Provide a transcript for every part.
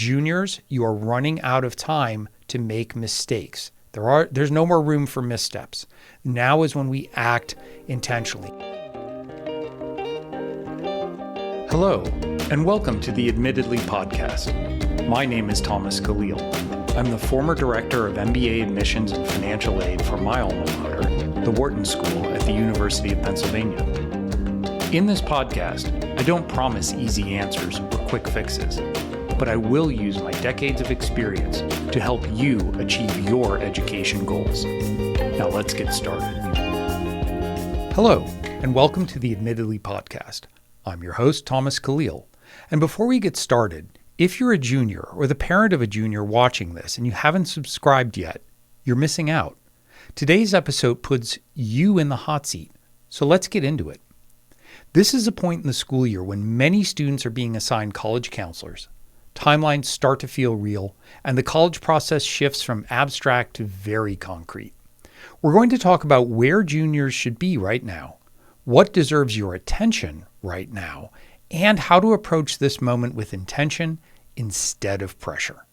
Juniors, you are running out of time to make mistakes. There's no more room for missteps. Now is when we act intentionally. Hello, and welcome to the Admittedly podcast. My name is Thomas Caleel. I'm the former director of MBA admissions and financial aid for my alma mater, the Wharton School at the University of Pennsylvania. In this podcast, I don't promise easy answers or quick fixes, but I will use my decades of experience to help you achieve your education goals. Now let's get started. Hello, and welcome to the Admittedly podcast. I'm your host, Thomas Caleel. And before we get started, if you're a junior or the parent of a junior watching this and you haven't subscribed yet, you're missing out. Today's episode puts you in the hot seat, so let's get into it. This is a point in the school year when many students are being assigned college counselors. Timelines start to feel real, and the college process shifts from abstract to very concrete. We're going to talk about where juniors should be right now, what deserves your attention right now, and how to approach this moment with intention instead of pressure.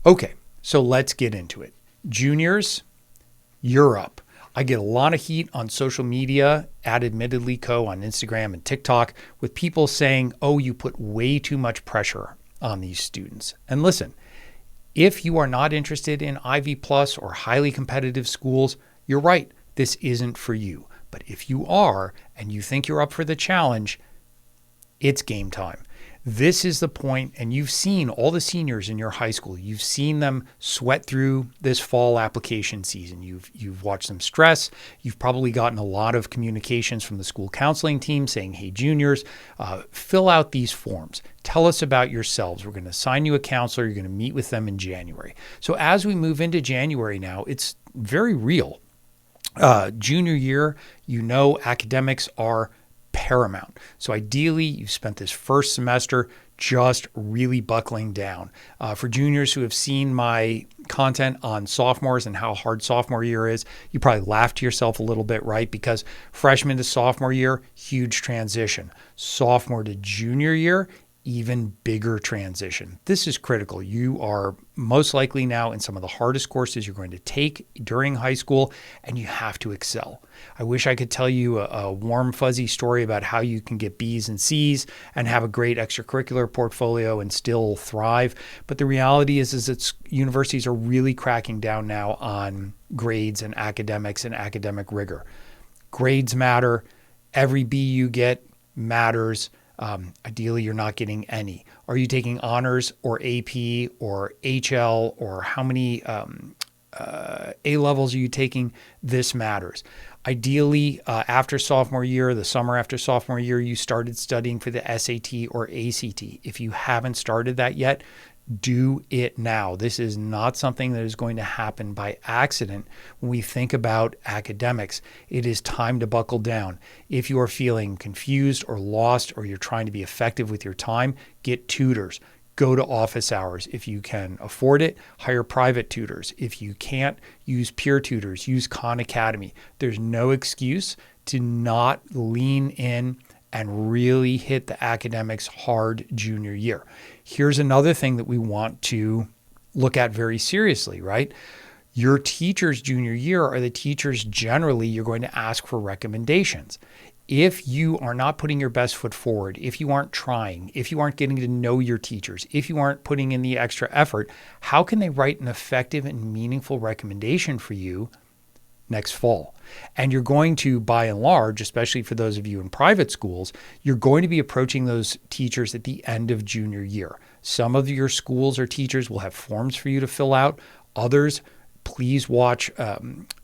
Okay, so let's get into it. Juniors, you're up. I get a lot of heat on social media, at Admittedly Co. on Instagram and TikTok, with people saying, oh, you put way too much pressure on these students. And listen, if you are not interested in Ivy Plus or highly competitive schools, you're right, this isn't for you. But if you are, and you think you're up for the challenge, it's game time. This is the point, and you've seen all the seniors in your high school. You've seen them sweat through this fall application season. You've watched them stress. You've probably gotten a lot of communications from the school counseling team saying, hey, juniors, fill out these forms. Tell us about yourselves. We're going to assign you a counselor. You're going to meet with them in January. So as we move into January now, it's very real. Junior year, academics are paramount. So ideally, you've spent this first semester just really buckling down. For juniors who have seen my content on sophomores and how hard sophomore year is, you probably laugh to yourself a little bit, right? Because freshman to sophomore year, huge transition. Sophomore to junior year, even bigger transition. This is critical. You are most likely now in some of the hardest courses you're going to take during high school, and you have to excel. I wish I could tell you a warm, fuzzy story about how you can get B's and C's and have a great extracurricular portfolio and still thrive. But the reality is that universities are really cracking down now on grades and academics and academic rigor. Grades matter. Every B you get matters. Ideally, you're not getting any. Are you taking honors or AP or HL, or how many A levels are you taking? This matters. Ideally, after sophomore year, the summer after sophomore year, you started studying for the SAT or ACT. If you haven't started that yet, do it now. This is not something that is going to happen by accident when we think about academics. It is time to buckle down. If you are feeling confused or lost, or you're trying to be effective with your time, get tutors. Go to office hours. If you can afford it, hire private tutors. If you can't, use peer tutors, use Khan Academy. There's no excuse to not lean in and really hit the academics hard junior year. Here's another thing that we want to look at very seriously, right? Your teachers junior year are the teachers generally you're going to ask for recommendations. If you are not putting your best foot forward, if you aren't trying, if you aren't getting to know your teachers, if you aren't putting in the extra effort, how can they write an effective and meaningful recommendation for you next fall? And you're going to, by and large, especially for those of you in private schools, you're going to be approaching those teachers at the end of junior year. Some of your schools or teachers will have forms for you to fill out. Others, please watch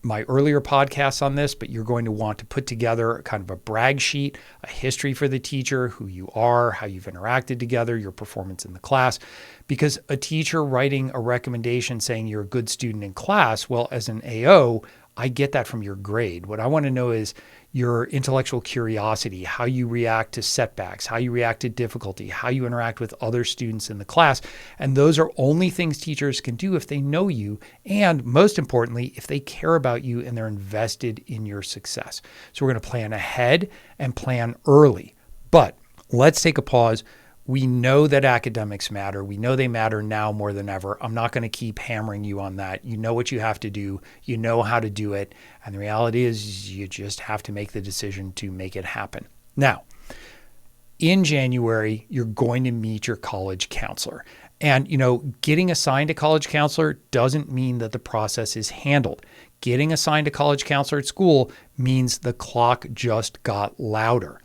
my earlier podcasts on this, but you're going to want to put together kind of a brag sheet, a history for the teacher, who you are, how you've interacted together, your performance in the class. Because a teacher writing a recommendation saying you're a good student in class, well, as an AO, I get that from your grade. What I want to know is your intellectual curiosity, how you react to setbacks, how you react to difficulty, how you interact with other students in the class. And those are only things teachers can do if they know you, and most importantly, if they care about you and they're invested in your success. So we're going to plan ahead and plan early. But let's take a pause. we know that academics matter. We know they matter now more than ever. I'm not going to keep hammering you on that. You know what you have to do. You know how to do it. And the reality is you just have to make the decision to make it happen. Now, in January, you're going to meet your college counselor. And, getting assigned a college counselor doesn't mean that the process is handled. Getting assigned a college counselor at school means the clock just got louder.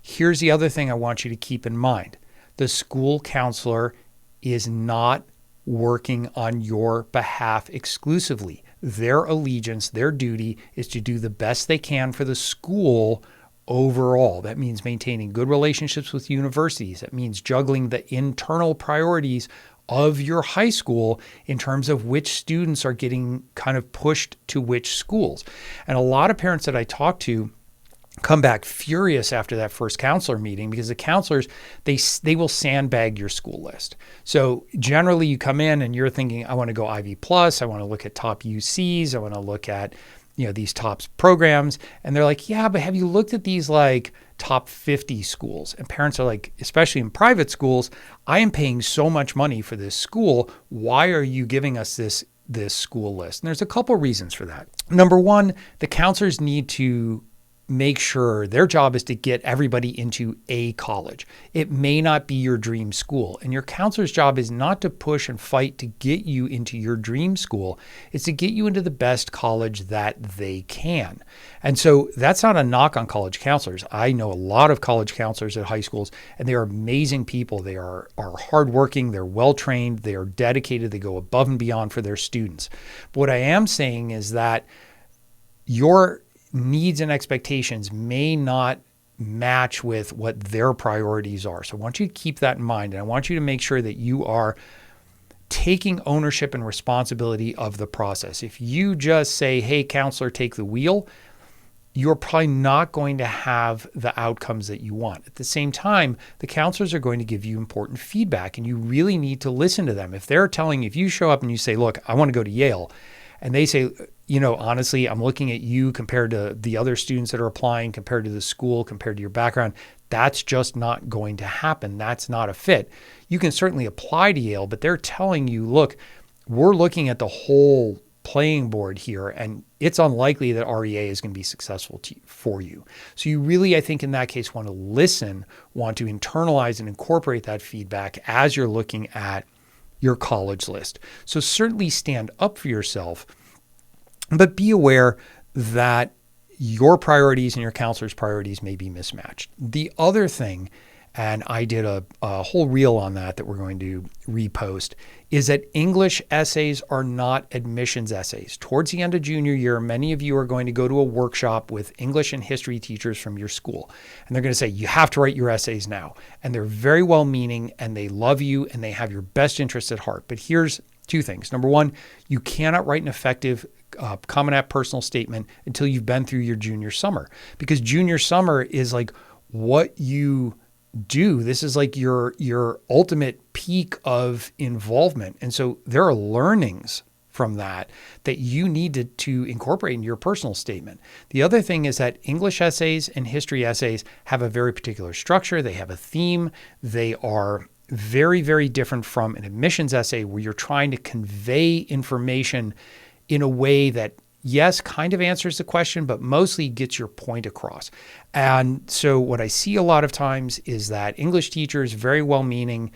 Here's the other thing I want you to keep in mind. The school counselor is not working on your behalf exclusively. Their allegiance, their duty is to do the best they can for the school overall. That means maintaining good relationships with universities. That means juggling the internal priorities of your high school in terms of which students are getting kind of pushed to which schools. And a lot of parents that I talk to come back furious after that first counselor meeting because the counselors, they will sandbag your school list. So generally you come in and you're thinking, I want to go Ivy Plus, I want to look at top UCs, I want to look at these top programs. And they're like, yeah, but have you looked at these like top 50 schools? And parents are like, especially in private schools, I am paying so much money for this school. Why are you giving us this school list? And there's a couple reasons for that. Number one, the counselors need to make sure their job is to get everybody into a college. It may not be your dream school. And your counselor's job is not to push and fight to get you into your dream school. It's to get you into the best college that they can. And so that's not a knock on college counselors. I know a lot of college counselors at high schools, and they are amazing people. They are hardworking, they're well-trained, they are dedicated, they go above and beyond for their students. But what I am saying is that your needs and expectations may not match with what their priorities are. So I want you to keep that in mind. And I want you to make sure that you are taking ownership and responsibility of the process. If you just say, hey, counselor, take the wheel, you're probably not going to have the outcomes that you want. At the same time, the counselors are going to give you important feedback, and you really need to listen to them. If they're telling you, if you show up and you say, look, I want to go to Yale, and they say, honestly, I'm looking at you compared to the other students that are applying, compared to the school, compared to your background. That's just not going to happen. That's not a fit. You can certainly apply to Yale, but they're telling you, look, we're looking at the whole playing board here, and it's unlikely that REA is going to be successful for you. So you really, I think in that case, want to listen, want to internalize and incorporate that feedback as you're looking at your college list. So certainly stand up for yourself, but be aware that your priorities and your counselor's priorities may be mismatched. The other thing, and I did a whole reel on that we're going to repost, is that English essays are not admissions essays. Towards the end of junior year, many of you are going to go to a workshop with English and history teachers from your school. And they're going to say, you have to write your essays now. And they're very well-meaning, and they love you, and they have your best interests at heart. But here's two things. Number one, you cannot write an effective Common App personal statement until you've been through your junior summer, because junior summer is like what you do. This is like your ultimate peak of involvement. And so there are learnings from that you need to incorporate in your personal statement. The other thing is that English essays and history essays have a very particular structure. They have a theme. They are very, very different from an admissions essay where you're trying to convey information in a way that, yes, kind of answers the question, but mostly gets your point across. And so what I see a lot of times is that English teachers, very well-meaning,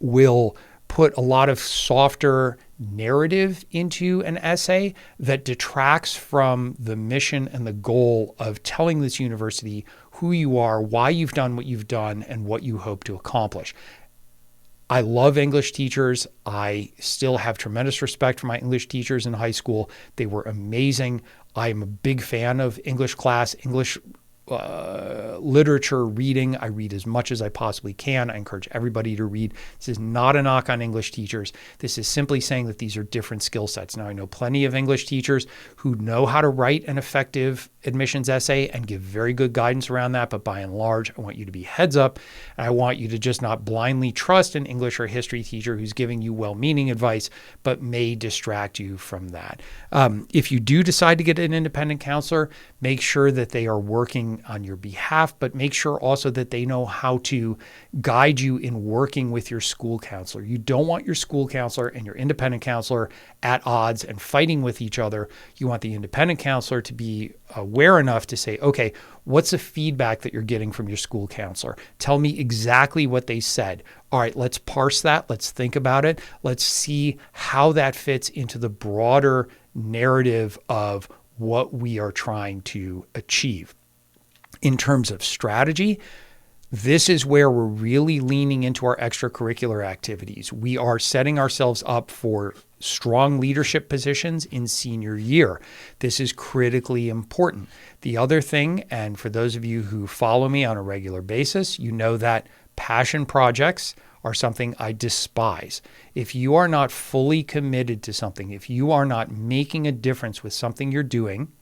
will put a lot of softer narrative into an essay that detracts from the mission and the goal of telling this university who you are, why you've done what you've done, and what you hope to accomplish. I love English teachers. I still have tremendous respect for my English teachers in high school. They were amazing. I'm a big fan of English class, English literature reading. I read as much as I possibly can. I encourage everybody to read. This is not a knock on English teachers. This is simply saying that these are different skill sets. Now, I know plenty of English teachers who know how to write an effective admissions essay and give very good guidance around that. But by and large, I want you to be heads up. And I want you to just not blindly trust an English or history teacher who's giving you well-meaning advice, but may distract you from that. If you do decide to get an independent counselor, make sure that they are working working on your behalf, but make sure also that they know how to guide you in working with your school counselor. You don't want your school counselor and your independent counselor at odds and fighting with each other. You want the independent counselor to be aware enough to say, okay, what's the feedback that you're getting from your school counselor? Tell me exactly what they said. All right, let's parse that. Let's think about it. Let's see how that fits into the broader narrative of what we are trying to achieve. In terms of strategy, this is where we're really leaning into our extracurricular activities. We are setting ourselves up for strong leadership positions in senior year. This is critically important. The other thing, and for those of you who follow me on a regular basis, you know that passion projects are something I despise. If you are not fully committed to something, if you are not making a difference with something you're doing,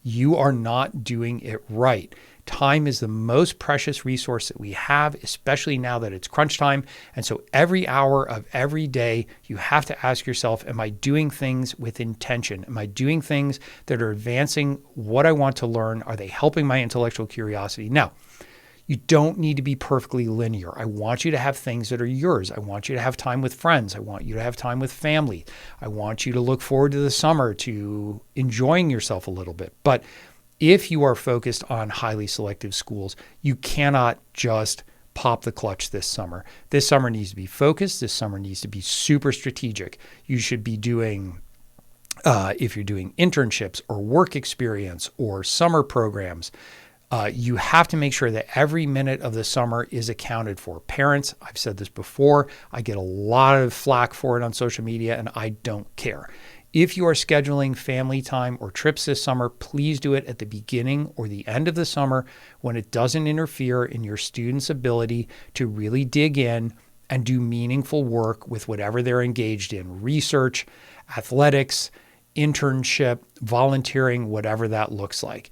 you are not doing it right. Time is the most precious resource that we have, especially now that it's crunch time. And so every hour of every day, you have to ask yourself, am I doing things with intention? Am I doing things that are advancing what I want to learn? Are they helping my intellectual curiosity? Now, you don't need to be perfectly linear. I want you to have things that are yours. I want you to have time with friends. I want you to have time with family. I want you to look forward to the summer, to enjoying yourself a little bit. But if you are focused on highly selective schools, you cannot just pop the clutch this summer. This summer needs to be focused. This summer needs to be super strategic. You should be doing, if you're doing internships or work experience or summer programs, you have to make sure that every minute of the summer is accounted for. Parents, I've said this before, I get a lot of flack for it on social media, and I don't care. If you are scheduling family time or trips this summer, please do it at the beginning or the end of the summer when it doesn't interfere in your students' ability to really dig in and do meaningful work with whatever they're engaged in: research, athletics, internship, volunteering, whatever that looks like.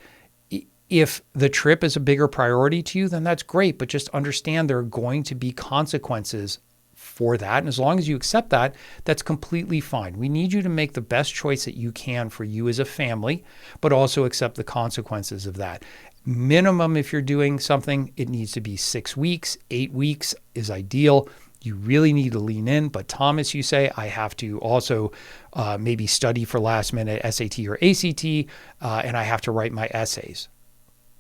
If the trip is a bigger priority to you, then that's great, but just understand there are going to be consequences for that. And as long as you accept that, that's completely fine. We need you to make the best choice that you can for you as a family, but also accept the consequences of that. Minimum, if you're doing something, it needs to be 6 weeks. 8 weeks is ideal. You really need to lean in. But Thomas, you say, I have to also maybe study for last minute SAT or ACT, and I have to write my essays.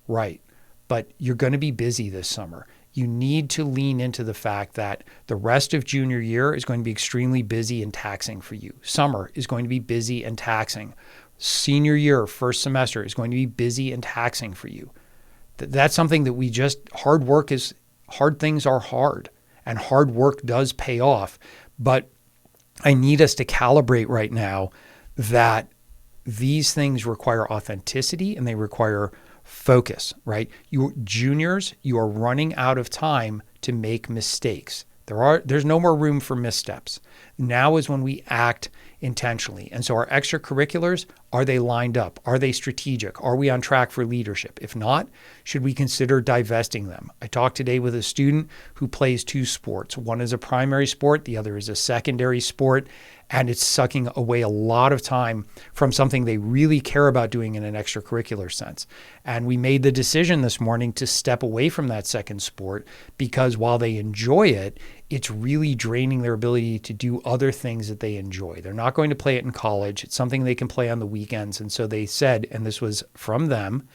Right. But you're going to be busy this summer. You need to lean into the fact that the rest of junior year is going to be extremely busy and taxing for you. Summer is going to be busy and taxing. Senior year, first semester is going to be busy and taxing for you. That's something that hard things are hard, and hard work does pay off. But I need us to calibrate right now that these things require authenticity and they require focus, right? You juniors, you are running out of time to make mistakes. There's no more room for missteps. Now is when we act intentionally. And so our extracurriculars, are they lined up? Are they strategic? Are we on track for leadership? If not, should we consider divesting them? I talked today with a student who plays 2 sports. One is a primary sport, the other is a secondary sport, and it's sucking away a lot of time from something they really care about doing in an extracurricular sense. And we made the decision this morning to step away from that second sport because while they enjoy it, it's really draining their ability to do other things that they enjoy. They're not going to play it in college. It's something they can play on the weekends. And so they said, and this was from them,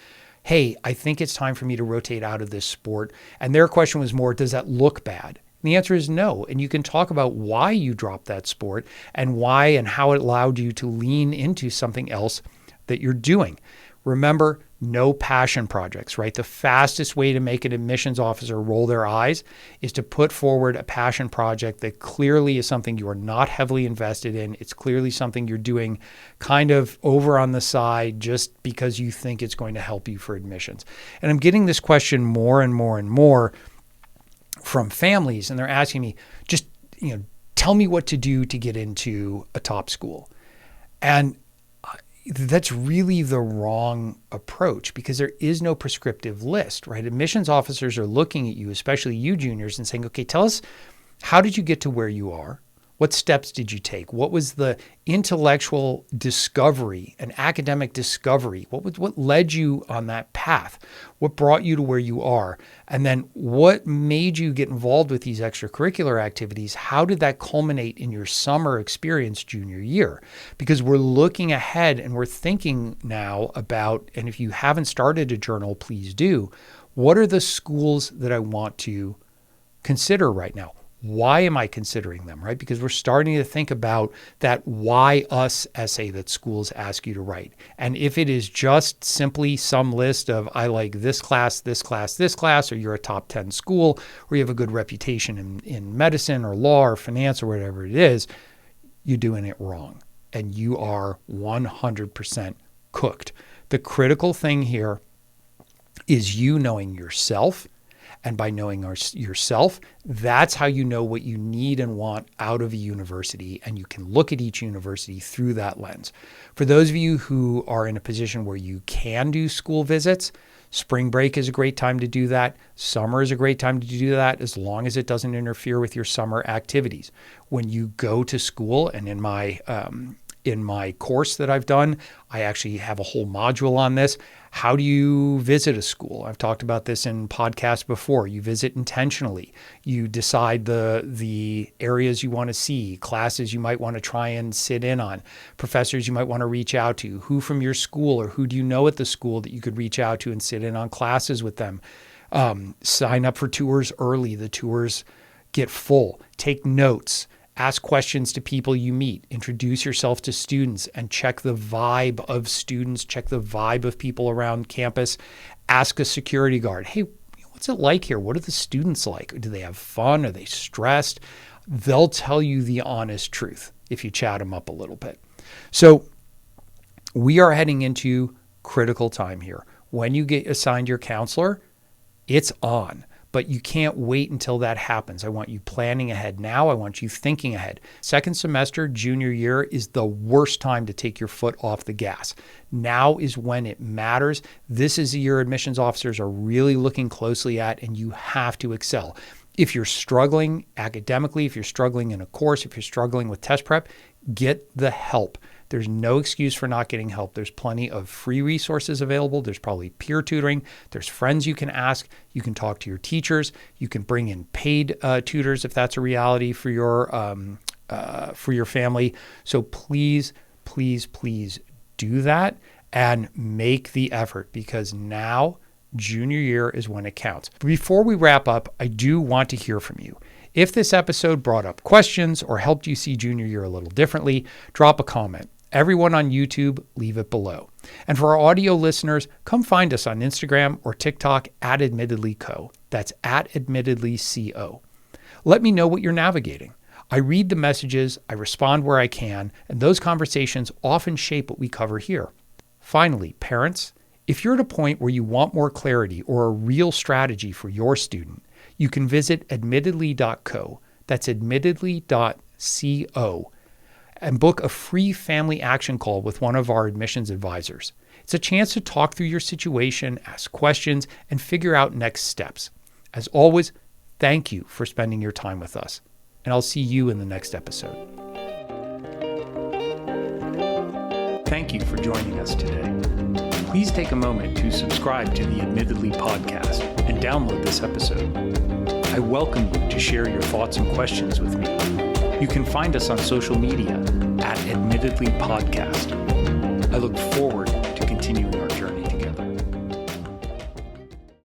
hey, I think it's time for me to rotate out of this sport. And their question was more, does that look bad? And the answer is no. And you can talk about why you dropped that sport and why and how it allowed you to lean into something else that you're doing. Remember, no passion projects, right? The fastest way to make an admissions officer roll their eyes is to put forward a passion project that clearly is something you are not heavily invested in. It's clearly something you're doing kind of over on the side just because you think it's going to help you for admissions. And I'm getting this question more and more and more from families, and they're asking me, just, tell me what to do to get into a top school. And that's really the wrong approach because there is no prescriptive list, right? Admissions officers are looking at you, especially you juniors, and saying, okay, tell us, how did you get to where you are? What steps did you take? What was the intellectual discovery and academic discovery? What led you on that path? What brought you to where you are? And then what made you get involved with these extracurricular activities? How did that culminate in your summer experience junior year? Because we're looking ahead and we're thinking now about, and if you haven't started a journal, please do. What are the schools that I want to consider right now? Why am I considering them, right? Because we're starting to think about that why us essay that schools ask you to write. And if it is just simply some list of I like this class, this class, this class, or you're a top 10 school, or you have a good reputation in medicine or law or finance or whatever it is, you're doing it wrong. And you are 100% cooked. The critical thing here is you knowing yourself. And by knowing yourself, that's how you know what you need and want out of a university. And you can look at each university through that lens. For those of you who are in a position where you can do school visits, spring break is a great time to do that. Summer is a great time to do that, as long as it doesn't interfere with your summer activities. When you go to school, and in my course that I've done, I actually have a whole module on this. How do you visit a school? I've talked about this in podcasts before. You visit intentionally. You decide the areas you want to see, classes you might want to try and sit in on, professors you might want to reach out to, who from your school or who do you know at the school that you could reach out to and sit in on classes with them. Sign up for tours early. The tours get full. Take notes. Ask questions to people you meet, introduce yourself to students, and check the vibe of students, check the vibe of people around campus. Ask a security guard, hey, what's it like here? What are the students like? Do they have fun? Are they stressed? They'll tell you the honest truth if you chat them up a little bit. So we are heading into critical time here. When you get assigned your counselor, it's on. But you can't wait until that happens. I want you planning ahead now. I want you thinking ahead. Second semester, junior year, is the worst time to take your foot off the gas. Now is when it matters. This is the year admissions officers are really looking closely at, and you have to excel. If you're struggling academically, if you're struggling in a course, if you're struggling with test prep, get the help. There's no excuse for not getting help. There's plenty of free resources available. There's probably peer tutoring. There's friends you can ask. You can talk to your teachers. You can bring in paid tutors if that's a reality for your family. So please, please, please do that and make the effort, because now junior year is when it counts. Before we wrap up, I do want to hear from you. If this episode brought up questions or helped you see junior year a little differently, drop a comment. Everyone on YouTube, leave it below. And for our audio listeners, come find us on Instagram or TikTok at AdmittedlyCo. That's at AdmittedlyCo. Let me know what you're navigating. I read the messages, I respond where I can, and those conversations often shape what we cover here. Finally, parents, if you're at a point where you want more clarity or a real strategy for your student, you can visit admittedly.co. That's admittedly.co. and book a free family action call with one of our admissions advisors. It's a chance to talk through your situation, ask questions, and figure out next steps. As always, thank you for spending your time with us, and I'll see you in the next episode. Thank you for joining us today. Please take a moment to subscribe to the Admittedly podcast and download this episode. I welcome you to share your thoughts and questions with me. You can find us on social media at Admittedly Podcast. I look forward